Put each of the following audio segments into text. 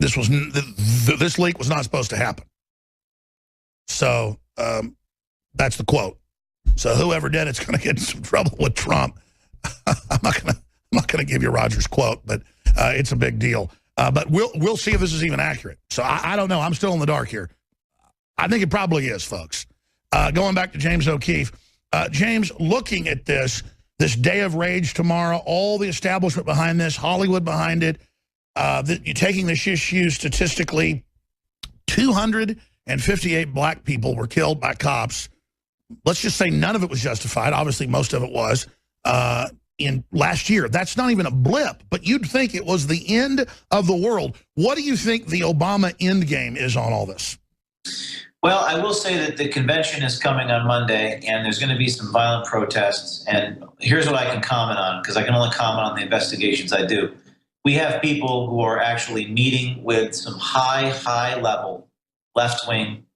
This leak was not supposed to happen. So that's the quote. So whoever did it's going to get in some trouble with Trump. I'm not going to give you Roger's quote, but it's a big deal. But we'll see if this is even accurate. So I don't know. I'm still in the dark here. I think it probably is, folks. Going back to James O'Keefe. James, looking at this day of rage tomorrow, all the establishment behind this, Hollywood behind it, you're taking this issue statistically, 258 black people were killed by cops. Let's just say none of it was justified. Obviously, most of it was in last year. That's not even a blip, but you'd think it was the end of the world. What do you think the Obama end game is on all this? Well, I will say that the convention is coming on Monday, and there's going to be some violent protests. And here's what I can comment on, because I can only comment on the investigations I do. We have people who are actually meeting with some high-level left-wing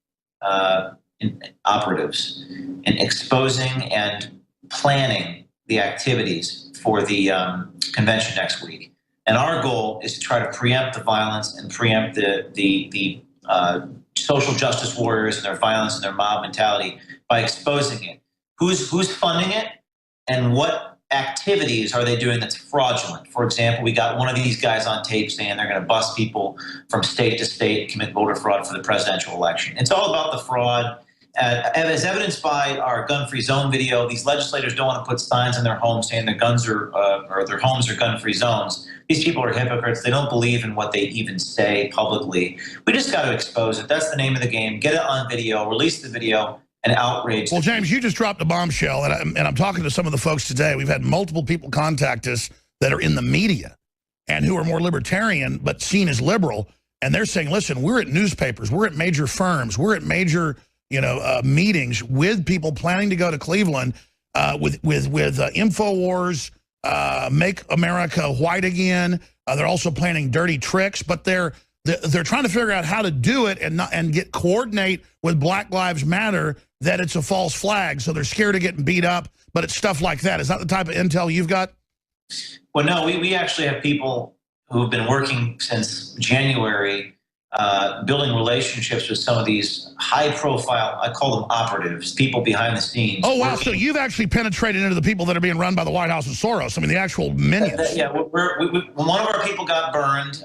operatives and exposing and planning the activities for the convention next week. And our goal is to try to preempt the violence and preempt the social justice warriors and their violence and their mob mentality by exposing it. Who's funding it, and what activities are they doing that's fraudulent? For example, we got one of these guys on tape saying they're going to bust people from state to state and commit voter fraud for the presidential election. It's all about the fraud. As evidenced by our gun-free zone video, these legislators don't want to put signs on their homes saying their guns are or their homes are gun-free zones. These people are hypocrites. They don't believe in what they even say publicly. We just got to expose it. That's the name of the game. Get it on video, release the video, and outrage. Well, James, you just dropped a bombshell, and I'm talking to some of the folks today. We've had multiple people contact us that are in the media and who are more libertarian but seen as liberal, and they're saying, listen, we're at newspapers, we're at major firms, we're at major meetings with people planning to go to Cleveland with InfoWars, Make America White Again. They're also planning dirty tricks, but they're trying to figure out how to do it and coordinate with Black Lives Matter that it's a false flag. So they're scared of getting beat up, but it's stuff like that. Is that the type of intel you've got? Well, no, we actually have people who have been working since January, building relationships with some of these high-profile, I call them operatives, people behind the scenes. Oh, wow. So you've actually penetrated into the people that are being run by the White House and Soros. I mean, the actual minions. Yeah, one of our people got burned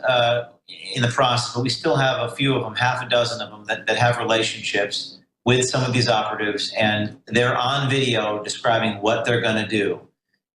in the process, but we still have a few of them, half a dozen of them, that have relationships with some of these operatives, and they're on video describing what they're going to do.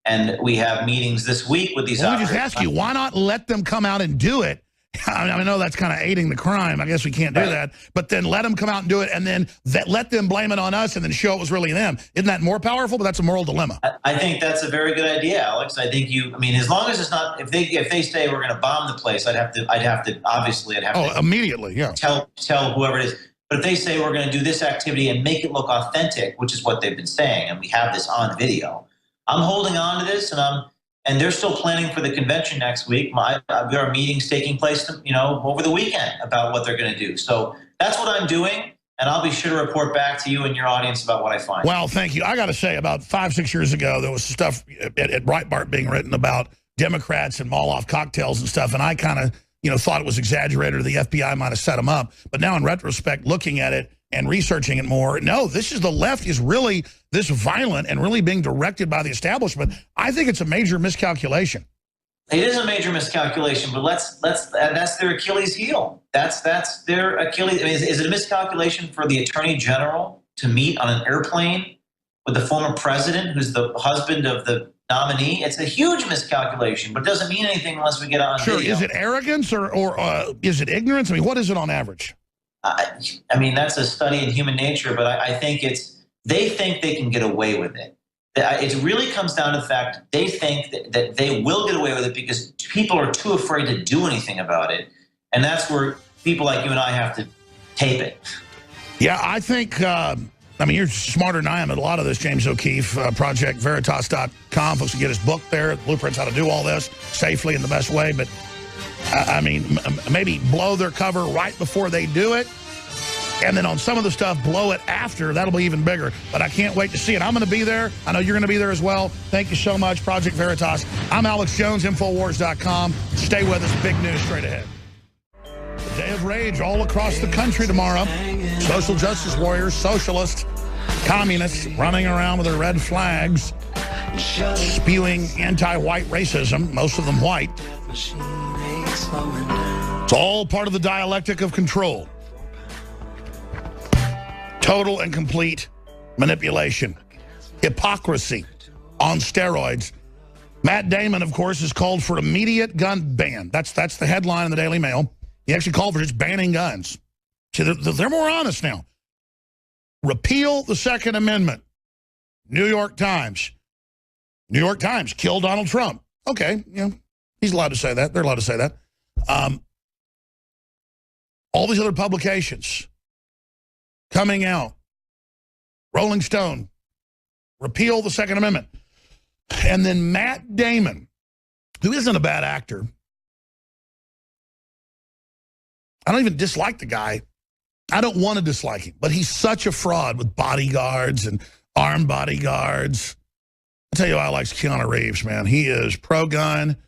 And we have meetings this week with these operatives. Let me just ask you, why not let them come out and do it? I know that's kind of aiding the crime. I guess we can't do that. But then let them come out and do it, and then let them blame it on us and then show it was really them. Isn't that more powerful? But that's a moral dilemma. I think that's a very good idea, Alex. I think as long as it's not, if they say we're going to bomb the place, I'd have to immediately, yeah. Tell whoever it is. But if they say we're going to do this activity and make it look authentic, which is what they've been saying, and we have this on video, I'm holding on to this, and they're still planning for the convention next week. There are meetings taking place, over the weekend about what they're going to do. So that's what I'm doing, and I'll be sure to report back to you and your audience about what I find. Well, thank you. I got to say, about 5-6 years ago, there was stuff at Breitbart being written about Democrats and Molotov cocktails and stuff, and I kind of, thought it was exaggerated or the FBI might have set them up. But now in retrospect, looking at it and researching it more, no, the left is really this violent and really being directed by the establishment. I think it's a major miscalculation. It is a major miscalculation, but that's their Achilles heel. That's their Achilles. I mean, is it a miscalculation for the Attorney General to meet on an airplane with the former president, who's the husband of the nominee? It's a huge miscalculation, but it doesn't mean anything unless we get on video. Sure. Is it arrogance or is it ignorance? I mean, what is it on average? That's a study in human nature, but I think they think they can get away with it. It really comes down to the fact they think that they will get away with it because people are too afraid to do anything about it. And that's where people like you and I have to tape it. Yeah, I think, you're smarter than I am at a lot of this, James O'Keefe, ProjectVeritas.com. Folks can get his book there, Blueprints How to Do All This safely in the best way. But, maybe blow their cover right before they do it. And then on some of the stuff, blow it after. That'll be even bigger. But I can't wait to see it. I'm going to be there. I know you're going to be there as well. Thank you so much, Project Veritas. I'm Alex Jones, Infowars.com. Stay with us. Big news straight ahead. Day of rage all across the country tomorrow. Social justice warriors, socialists, communists running around with their red flags, spewing anti-white racism, most of them white. It's all part of the dialectic of control. Total and complete manipulation. Hypocrisy on steroids. Matt Damon, of course, has called for immediate gun ban. That's the headline in the Daily Mail. He actually called for just banning guns. See, they're more honest now. Repeal the Second Amendment. New York Times. New York Times, kill Donald Trump. Okay, you know, he's allowed to say that. They're allowed to say that. All these other publications coming out. Rolling Stone, repeal the Second Amendment. And then Matt Damon, who isn't a bad actor. I don't even dislike the guy. I don't want to dislike him, but he's such a fraud with bodyguards and armed bodyguards. I'll tell you why I like Keanu Reeves, man. He is pro-gun,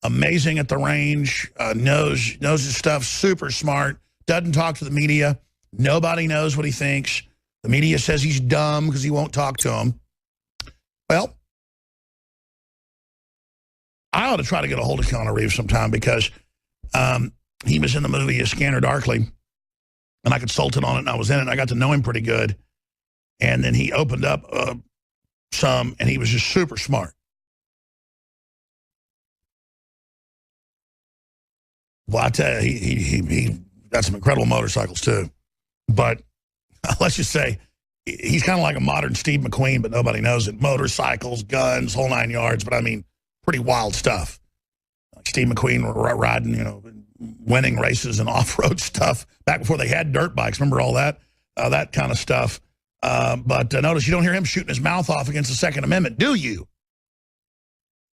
amazing at the range, knows his stuff, super smart, doesn't talk to the media. Nobody knows what he thinks. The media says he's dumb because he won't talk to them. Well, I ought to try to get a hold of Keanu Reeves sometime because he was in the movie A Scanner Darkly, and I consulted on it, and I was in it, and I got to know him pretty good. And then he opened up some, and he was just super smart. Well, I tell you, he got some incredible motorcycles, too. But let's just say he's kind of like a modern Steve McQueen, but nobody knows it. Motorcycles, guns, whole nine yards. But, I mean, pretty wild stuff. Like Steve McQueen riding, you know, winning races and off-road stuff back before they had dirt bikes. Remember all that? That kind of stuff. But notice you don't hear him shooting his mouth off against the Second Amendment, do you?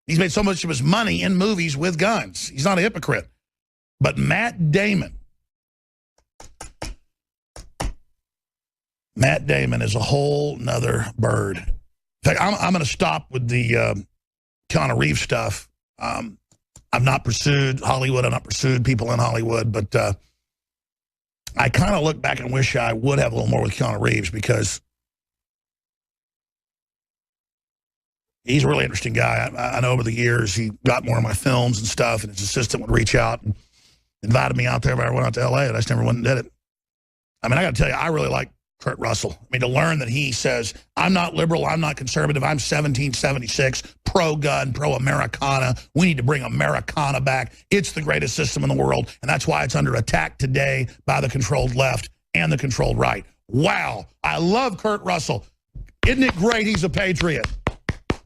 He's made so much of his money in movies with guns. He's not a hypocrite. But Matt Damon is a whole nother bird. In fact, I'm going to stop with the Keanu Reeves stuff. I've not pursued Hollywood. I've not pursued people in Hollywood. But I kind of look back and wish I would have a little more with Keanu Reeves because he's a really interesting guy. I know over the years he got more of my films and stuff, and his assistant would reach out and invited me out there, but I went out to L.A., and I just never went and did it. I mean, I got to tell you, I really like Kurt Russell. I mean, to learn that he says, I'm not liberal, I'm not conservative, I'm 1776, pro-gun, pro-Americana. We need to bring Americana back. It's the greatest system in the world, and that's why it's under attack today by the controlled left and the controlled right. Wow, I love Kurt Russell. Isn't it great he's a patriot?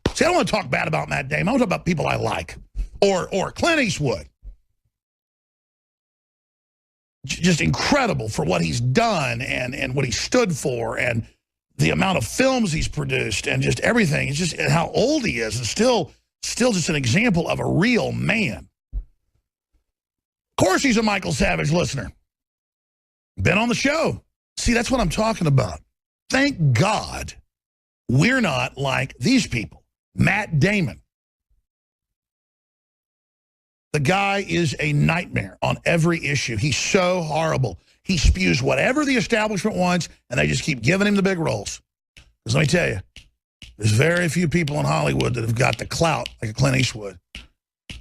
See, I don't want to talk bad about Matt Damon. I want to talk about people I like. Or Clint Eastwood. Just incredible for what he's done and what he stood for and the amount of films he's produced and just everything. It's just how old he is and still just an example of a real man. Of course he's a Michael Savage listener. Been on the show. See, that's what I'm talking about. Thank God we're not like these people. Matt Damon. The guy is a nightmare on every issue. He's so horrible. He spews whatever the establishment wants, and they just keep giving him the big roles. Because let me tell you, there's very few people in Hollywood that have got the clout like a Clint Eastwood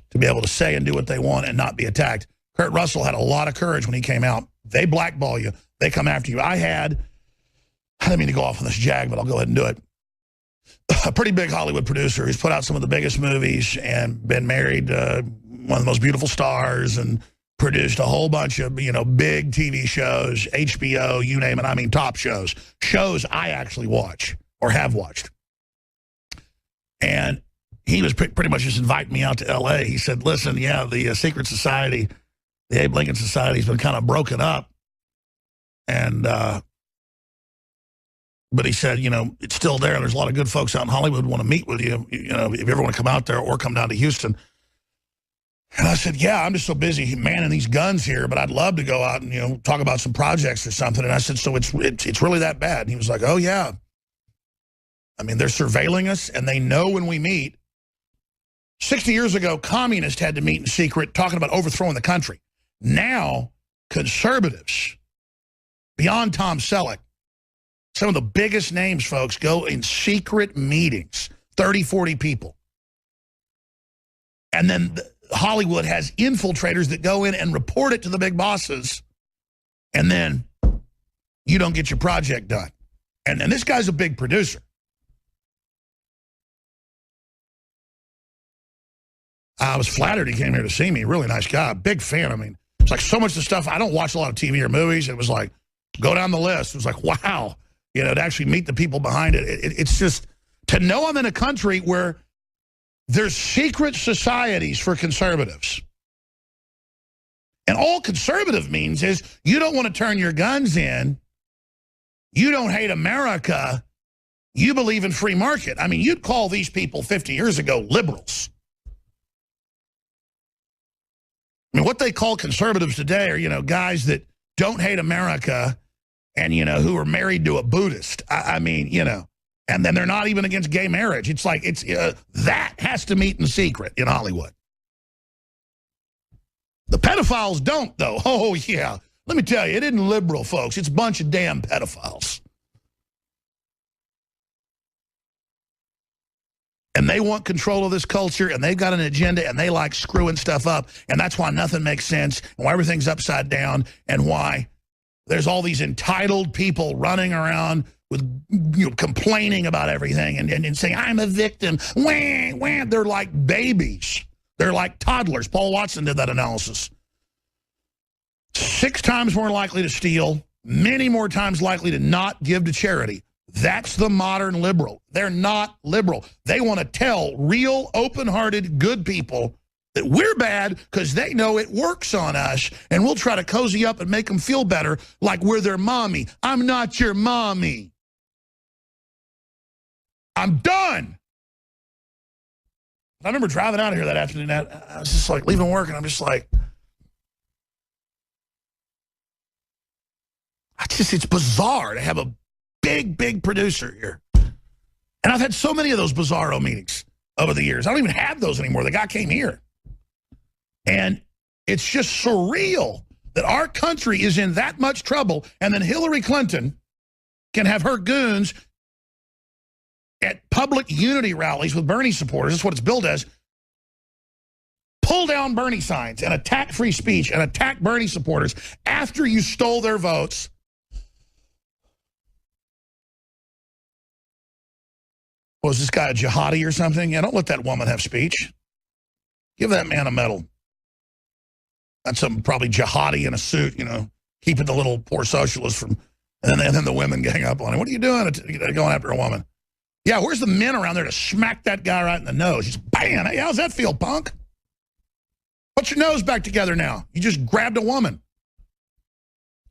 to be able to say and do what they want and not be attacked. Kurt Russell had a lot of courage when he came out. They blackball you. They come after you. I didn't mean to go off on this jag, but I'll go ahead and do it. A pretty big Hollywood producer who's put out some of the biggest movies and been married one of the most beautiful stars and produced a whole bunch of, you know, big TV shows, HBO, you name it. I mean, top shows. Shows I actually watch or have watched. And he was pretty much just inviting me out to L.A. He said, listen, yeah, the secret society, the Abe Lincoln Society has been kind of broken up. And, but he said, you know, it's still there. There's a lot of good folks out in Hollywood who want to meet with you. You know, if you ever want to come out there or come down to Houston. And I said, yeah, I'm just so busy manning these guns here, but I'd love to go out and, you know, talk about some projects or something. And I said, so it's really that bad? And he was like, oh, yeah. I mean, they're surveilling us, and they know when we meet. 60 years ago, communists had to meet in secret talking about overthrowing the country. Now, conservatives, beyond Tom Selleck, some of the biggest names, folks, go in secret meetings, 30, 40 people. And then Hollywood has infiltrators that go in and report it to the big bosses. And then you don't get your project done. And this guy's a big producer. I was flattered he came here to see me. Really nice guy. Big fan. I mean, it's like so much of the stuff. I don't watch a lot of TV or movies. It was like, go down the list. It was like, wow. You know, to actually meet the people behind it. It's just, to know I'm in a country where there's secret societies for conservatives. And all conservative means is you don't want to turn your guns in. You don't hate America. You believe in free market. I mean, you'd call these people 50 years ago liberals. I mean, what they call conservatives today are, you know, guys that don't hate America and, you know, who are married to a Buddhist. I mean, you know, and then they're not even against gay marriage. It's like, that has to meet in secret in Hollywood. The pedophiles don't, though. Oh, yeah. Let me tell you, it isn't liberal, folks. It's a bunch of damn pedophiles. And they want control of this culture, and they've got an agenda, and they like screwing stuff up. And that's why nothing makes sense, and why everything's upside down, and why there's all these entitled people running around with, you know, complaining about everything and saying, I'm a victim. Wah, wah. They're like babies. They're like toddlers. Paul Watson did that analysis. 6 times more likely to steal, many more times likely to not give to charity. That's the modern liberal. They're not liberal. They want to tell real, open-hearted, good people that we're bad because they know it works on us, and we'll try to cozy up and make them feel better like we're their mommy. I'm not your mommy. I'm done. I remember driving out of here that afternoon. I was just like leaving work, and I'm just like, it's bizarre to have a big, big producer here. And I've had so many of those bizarro meetings over the years. I don't even have those anymore. The guy came here. And it's just surreal that our country is in that much trouble, and then Hillary Clinton can have her goons at public unity rallies with Bernie supporters. That's what it's billed as. Pull down Bernie signs and attack free speech and attack Bernie supporters after you stole their votes. Was this guy a jihadi or something? Yeah, don't let that woman have speech. Give that man a medal. That's some probably jihadi in a suit, you know, keeping the little poor socialists from, and then the women gang up on him. What are you doing going after a woman? Yeah, where's the men around there to smack that guy right in the nose? Just bam, hey, how's that feel, punk? Put your nose back together now. You just grabbed a woman.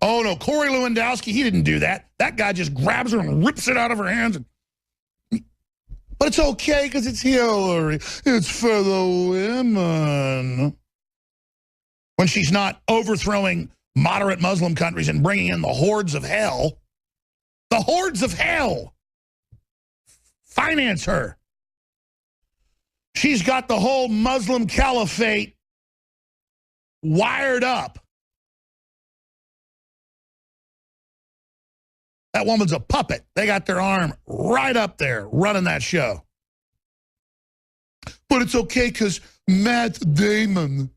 Oh, no, Corey Lewandowski, he didn't do that. That guy just grabs her and rips it out of her hands. But it's okay because it's Hillary. It's for the women. When she's not overthrowing moderate Muslim countries and bringing in the hordes of hell. The hordes of hell. Finance her. She's got the whole Muslim caliphate wired up. That woman's a puppet. They got their arm right up there running that show. But it's okay because Matt Damon,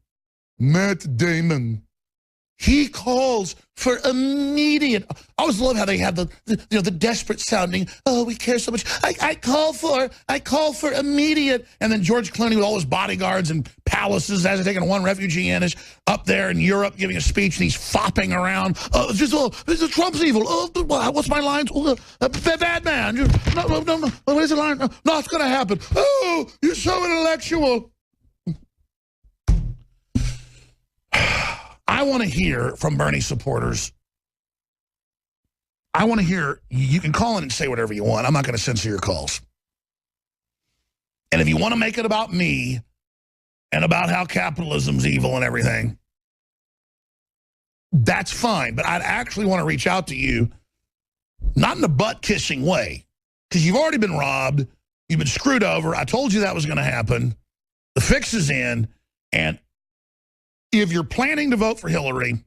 he calls for immediate. I always love how they have the desperate sounding. Oh, we care so much. I call for immediate. And then George Clooney with all his bodyguards and palaces, as taking one refugee in, is up there in Europe giving a speech, and he's fopping around. Oh, Trump's evil. Oh, what's my lines? Oh, bad man. No. What is the line? No, it's going to happen. Oh, you're so intellectual. I want to hear from Bernie supporters. I want to hear, you can call in and say whatever you want. I'm not going to censor your calls. And if you want to make it about me and about how capitalism's evil and everything, that's fine. But I'd actually want to reach out to you, not in a butt-kissing way, because you've already been robbed. You've been screwed over. I told you that was going to happen. The fix is in, and if you're planning to vote for Hillary,